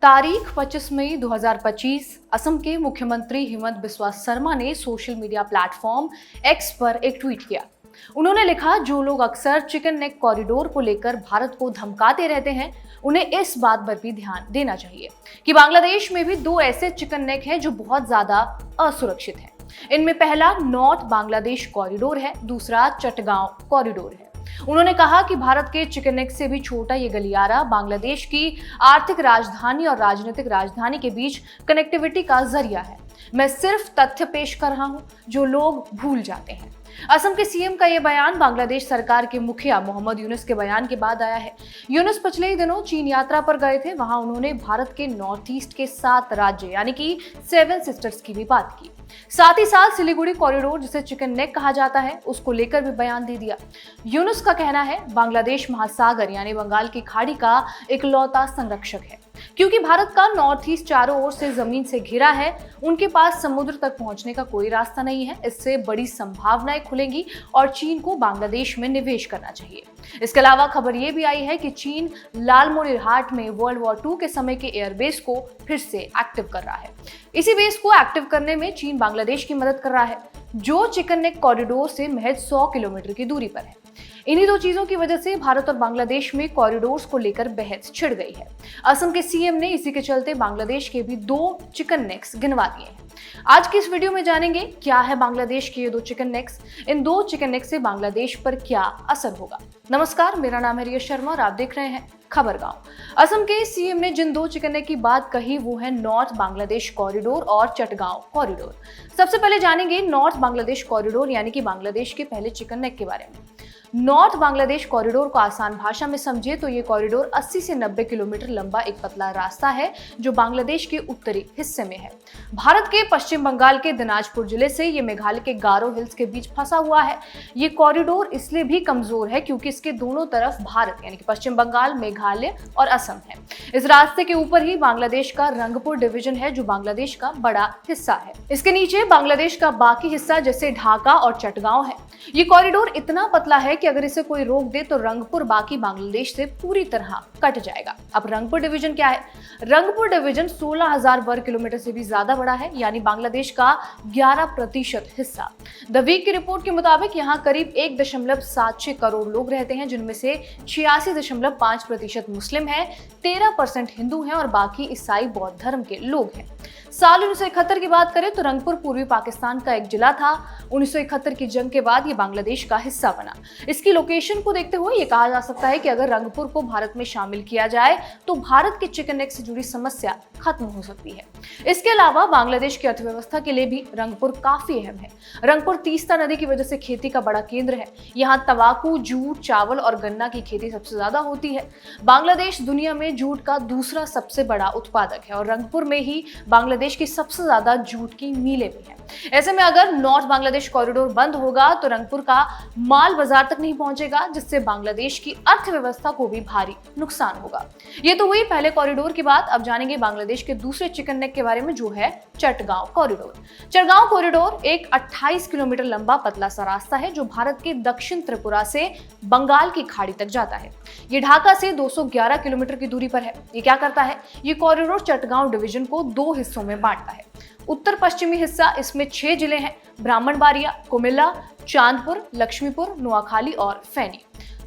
तारीख 25 मई 2025 असम के मुख्यमंत्री हिमंत बिस्वा शर्मा ने सोशल मीडिया प्लेटफॉर्म एक्स पर एक ट्वीट किया। उन्होंने लिखा, जो लोग अक्सर चिकन नेक कॉरिडोर को लेकर भारत को धमकाते रहते हैं, उन्हें इस बात पर भी ध्यान देना चाहिए कि बांग्लादेश में भी दो ऐसे चिकन नेक हैं जो बहुत ज्यादा असुरक्षित हैं। इनमें पहला नॉर्थ बांग्लादेश कॉरिडोर है, दूसरा चटगांव कॉरिडोर है। उन्होंने कहा कि भारत के चिकन नेक से भी छोटा ये गलियारा बांग्लादेश की आर्थिक राजधानी और राजनीतिक राजधानी के बीच कनेक्टिविटी का जरिया है। मैं सिर्फ तथ्य पेश कर रहा हूं जो लोग भूल जाते हैं। असम के सीएम का यह बयान बांग्लादेश सरकार के मुखिया मोहम्मद यूनुस के बयान के बाद आया है। यूनुस पिछले ही दिनों चीन यात्रा पर गए थे। वहां उन्होंने भारत के नॉर्थ ईस्ट के 7 राज्य यानी कि 7 सिस्टर्स की भी बात की। साथ ही साथ सिलीगुड़ी कॉरिडोर, जिसे चिकन नेक कहा जाता है, उसको लेकर भी बयान दे दिया। यूनुस का कहना है, बांग्लादेश महासागर यानी बंगाल की खाड़ी का इकलौता संरक्षक है। क्योंकि भारत का नॉर्थ ईस्ट चारों ओर से जमीन से घिरा है, उनके पास समुद्र तक पहुंचने का कोई रास्ता नहीं है। इससे बड़ी संभावनाएं खुलेंगी और चीन को बांग्लादेश में निवेश करना चाहिए। इसके अलावा खबर यह भी आई है कि चीन लालमोनिरहाट में वर्ल्ड वॉर 2 के समय के एयरबेस को फिर से एक्टिव कर रहा है। इसी बेस को एक्टिव करने में चीन बांग्लादेश की मदद कर रहा है, जो चिकन नेक कॉरिडोर से महज 100 किलोमीटर की दूरी पर है। इन्हीं दो चीजों की वजह से भारत और बांग्लादेश में कॉरिडोर्स को लेकर बहस छिड़ गई है। असम के सीएम ने इसी के चलते बांग्लादेश के भी 2 चिकन नेक्स गिनवा दिए हैं। आज की इस वीडियो में जानेंगे क्या है बांग्लादेश के ये 2 चिकन नेक्स, इन 2 चिकन नेक्स से बांग्लादेश पर क्या असर होगा। नमस्कार, मेरा नाम है रिया शर्मा और आप देख रहे हैं खबरगांव। असम के सीएम ने जिन 2 चिकन नेक की बात कही वो है नॉर्थ बांग्लादेश कॉरिडोर और चटगांव कॉरिडोर। सबसे पहले जानेंगे नॉर्थ बांग्लादेश कॉरिडोर यानी कि बांग्लादेश के पहले चिकन नेक के बारे में। नॉर्थ बांग्लादेश कॉरिडोर को आसान भाषा में समझे तो ये कॉरिडोर 80 से 90 किलोमीटर लंबा एक पतला रास्ता है जो बांग्लादेश के उत्तरी हिस्से में है। भारत के पश्चिम बंगाल के दिनाजपुर जिले से ये मेघालय के गारो हिल्स के बीच फंसा हुआ है। ये कॉरिडोर इसलिए भी कमजोर है क्योंकि इसके दोनों तरफ भारत यानी कि पश्चिम बंगाल, मेघालय और असम है। इस रास्ते के ऊपर ही बांग्लादेश का रंगपुर डिवीजन है जो बांग्लादेश का बड़ा हिस्सा है। इसके नीचे बांग्लादेश का बाकी हिस्सा जैसे ढाका और चटगांव है। ये कॉरिडोर इतना पतला है कि अगर इसे कोई रोक दे तो रंगपुर बाकी बांग्लादेश से पूरी तरह कट जाएगा। अब रंगपुर डिवीजन क्या है? रंगपुर डिवीजन 16,000 वर्ग किलोमीटर से भी ज्यादा बड़ा है, यानी बांग्लादेश का 11% हिस्सा। द वीक की रिपोर्ट के मुताबिक यहाँ करीब 1.76 करोड़ लोग रहते हैं, जिनमें से 86.5% मुस्लिम है, 13% हिंदू हैं और बाकी ईसाई बौद्ध धर्म के लोग हैं। साल 1971 की बात करें तो रंगपुर पूर्वी पाकिस्तान का एक जिला था। 1971 की जंग के बाद ये बांग्लादेश का हिस्सा बना। इसकी लोकेशन को देखते हुए ये कहा जा सकता है कि अगर रंगपुर को भारत में शामिल किया जाए तो भारत के चिकन नेक से जुड़ी समस्या खत्म हो सकती है। इसके अलावा बांग्लादेश की अर्थव्यवस्था के लिए भी रंगपुर काफी अहम है। रंगपुर तीस्ता नदी की वजह से खेती का बड़ा केंद्र है। यहाँ तंबाकू, जूट, चावल और गन्ना की खेती सबसे ज्यादा होती है। बांग्लादेश दुनिया में जूट का दूसरा सबसे बड़ा उत्पादक है और रंगपुर में ही बांग्लादेश की सबसे ज्यादा जूट की मिलें भी हैं। ऐसे में अगर नॉर्थ बांग्लादेश कॉरिडोर बंद होगा तो रंगपुर का माल बाजार तक नहीं पहुंचेगा, जिससे बांग्लादेश की अर्थव्यवस्था को भी भारी नुकसान होगा। ये तो हुई पहले कॉरिडोर की बात। अब जानेंगे बांग्लादेश के दूसरे चिकन नेक के बारे में जो है चटगांव कॉरिडोर। चटगांव कॉरिडोर एक 28 किलोमीटर लंबा पतला सा रास्ता है जो भारत के दक्षिण त्रिपुरा से बंगाल की खाड़ी तक जाता है। ये ढाका से 211 किलोमीटर की दूरी पर है। ये क्या करता है? ये कॉरिडोर चटगांव डिवीजन को 2 हिस्सों में बांटता है। उत्तर पश्चिमी हिस्सा, इसमें 6 जिले हैं, ब्राह्मणबाड़िया, कुमिल्ला, चांदपुर, लक्ष्मीपुर, नोआखाली और फैनी।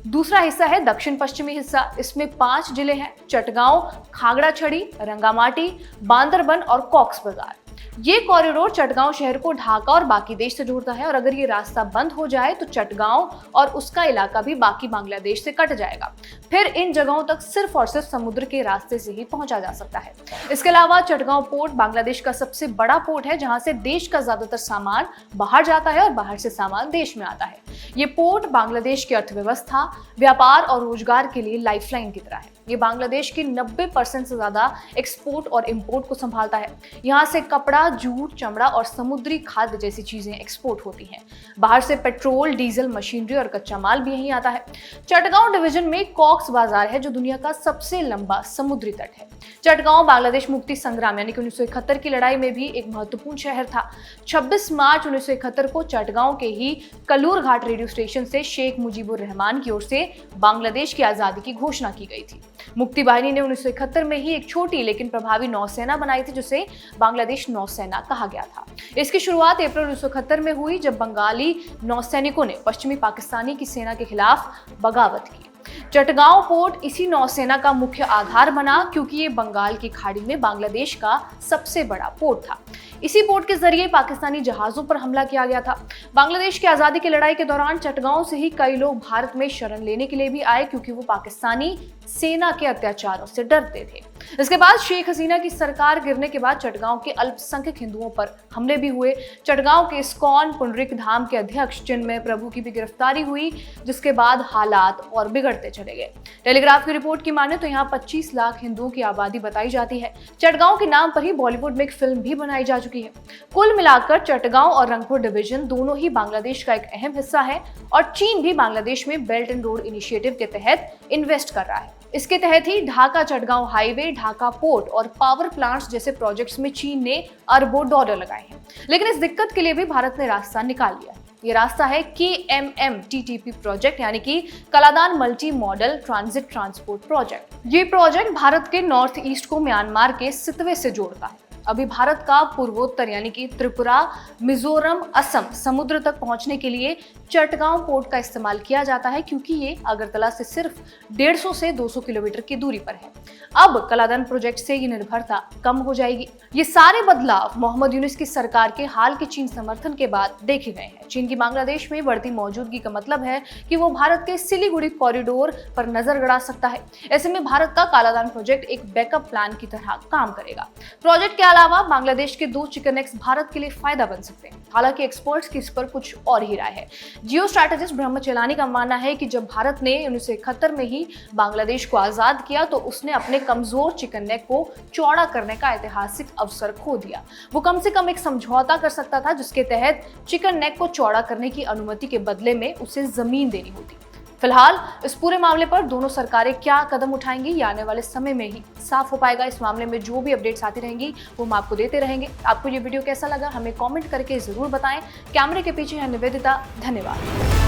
दूसरा हिस्सा है दक्षिण पश्चिमी हिस्सा, इसमें 5 जिले हैं, चटगांव, खागड़ाछड़ी, रंगामाटी, बांदरबन और कॉक्स बाजार। ये कॉरिडोर चटगांव शहर को ढाका और बाकी देश से जोड़ता है और अगर ये रास्ता बंद हो जाए तो चटगांव और उसका इलाका भी बाकी बांग्लादेश से कट जाएगा। फिर इन जगहों तक सिर्फ और सिर्फ समुद्र के रास्ते से ही पहुंचा जा सकता है। इसके अलावा चटगांव पोर्ट बांग्लादेश का सबसे बड़ा पोर्ट है, जहां से देश का ज्यादातर सामान बाहर जाता है और बाहर से सामान देश में आता है। ये पोर्ट बांग्लादेश की अर्थव्यवस्था, व्यापार और रोजगार के लिए लाइफलाइन की तरह है। ये बांग्लादेश की 90% से ज्यादा एक्सपोर्ट और इंपोर्ट को संभालता है। यहाँ से कपड़ा, जूट, चमड़ा और समुद्री खाद्य जैसी चीजें एक्सपोर्ट होती हैं। बाहर से पेट्रोल, डीजल, मशीनरी और कच्चा माल भी यहीं आता है। चटगांव डिवीजन में कॉक्स बाजार है जो दुनिया का सबसे लंबा समुद्री तट है। चटगांव बांग्लादेश मुक्ति संग्राम यानी कि 1971 की लड़ाई में भी एक महत्वपूर्ण शहर था। 26 मार्च 1971 को चटगांव के ही कलूर घाट रेडियो स्टेशन से शेख मुजीबुर रहमान की ओर से बांग्लादेश की आजादी की घोषणा की गई थी। मुक्ति बाहिनी ने 1971 में ही एक छोटी लेकिन प्रभावी नौसेना बनाई थी, जिसे बांग्लादेश नौसेना कहा गया था। इसकी शुरुआत अप्रैल 1971 में हुई, जब बंगाली नौसैनिकों ने पश्चिमी पाकिस्तानी की सेना के खिलाफ बगावत की। चटगांव पोर्ट इसी नौसेना का मुख्य आधार बना, क्योंकि ये बंगाल की खाड़ी में बांग्लादेश का सबसे बड़ा पोर्ट था। इसी पोर्ट के जरिए पाकिस्तानी जहाजों पर हमला किया गया था। बांग्लादेश की आजादी की लड़ाई के दौरान चटगांव से ही कई लोग भारत में शरण लेने के लिए भी आए, क्योंकि वो पाकिस्तानी सेना के अत्याचारों से डरते थे। इसके बाद शेख हसीना की सरकार गिरने के बाद चटगांव के अल्पसंख्यक हिंदुओं पर हमले भी हुए। चटगांव के इस्कॉन पुंडरीक धाम के अध्यक्ष चिन्मय प्रभु की भी गिरफ्तारी हुई, जिसके बाद हालात और बिगड़ते चले गए। टेलीग्राफ की रिपोर्ट की माने तो यहाँ 25 लाख हिंदुओं की आबादी बताई जाती है। चटगांव के नाम पर ही बॉलीवुड में एक फिल्म भी बनाई जा चुकी है। कुल मिलाकर चटगांव और रंगपुर डिवीजन दोनों ही बांग्लादेश का एक अहम हिस्सा है, और चीन भी बांग्लादेश में बेल्ट एंड रोड इनिशिएटिव के तहत इन्वेस्ट कर रहा है। इसके तहत ही ढाका चटगांव हाईवे, ढाका पोर्ट और पावर प्लांट्स जैसे प्रोजेक्ट्स में चीन ने अरबों डॉलर लगाए हैं। लेकिन इस दिक्कत के लिए भी भारत ने रास्ता निकाल लिया है। ये रास्ता है KMMTTP प्रोजेक्ट, यानी कि Kaladan multi modal transit transport project. ये प्रोजेक्ट भारत के नॉर्थ ईस्ट को म्यांमार के सितवे से जोड़ता है। अभी भारत का पूर्वोत्तर यानी कि त्रिपुरा, मिजोरम, असम समुद्र तक पहुंचने के लिए चटगांव पोर्ट का इस्तेमाल किया जाता है, क्योंकि ये अगरतला से सिर्फ 150 से 200 किलोमीटर की दूरी पर है। अब कलादान प्रोजेक्ट से ये निर्भरता कम हो जाएगी। ये सारे बदलाव मोहम्मद यूनुस की सरकार के हाल के चीन समर्थन के बाद देखे गए हैं। चीन की बांग्लादेश में बढ़ती मौजूदगी का मतलब है कि वो भारत के सिलीगुड़ी कॉरिडोर पर नजर गड़ा सकता है। ऐसे में भारत का कालादान प्रोजेक्ट एक बैकअप प्लान की तरह काम करेगा। प्रोजेक्ट के अलावा बांग्लादेश के 2 चिकन एग्स भारत के लिए फायदा बन सकते हैं। हालांकि एक्सपर्ट्स की इस पर कुछ और ही राय है। जियो स्ट्रैटेजिस्ट ब्रह्म चेलानी का मानना है कि जब भारत ने 1971 में ही बांग्लादेश को आजाद किया, तो उसने अपने कमजोर चिकन नेक को चौड़ा करने का ऐतिहासिक अवसर खो दिया। वो कम से कम एक समझौता कर सकता था, जिसके तहत चिकन नेक को चौड़ा करने की अनुमति के बदले में उसे जमीन देनी होती। फिलहाल इस पूरे मामले पर दोनों सरकारें क्या कदम उठाएंगी, ये आने वाले समय में ही साफ हो पाएगा। इस मामले में जो भी अपडेट्स आती रहेंगी वो हम आपको देते रहेंगे। आपको ये वीडियो कैसा लगा हमें कमेंट करके जरूर बताएं। कैमरे के पीछे है निवेदिता। धन्यवाद।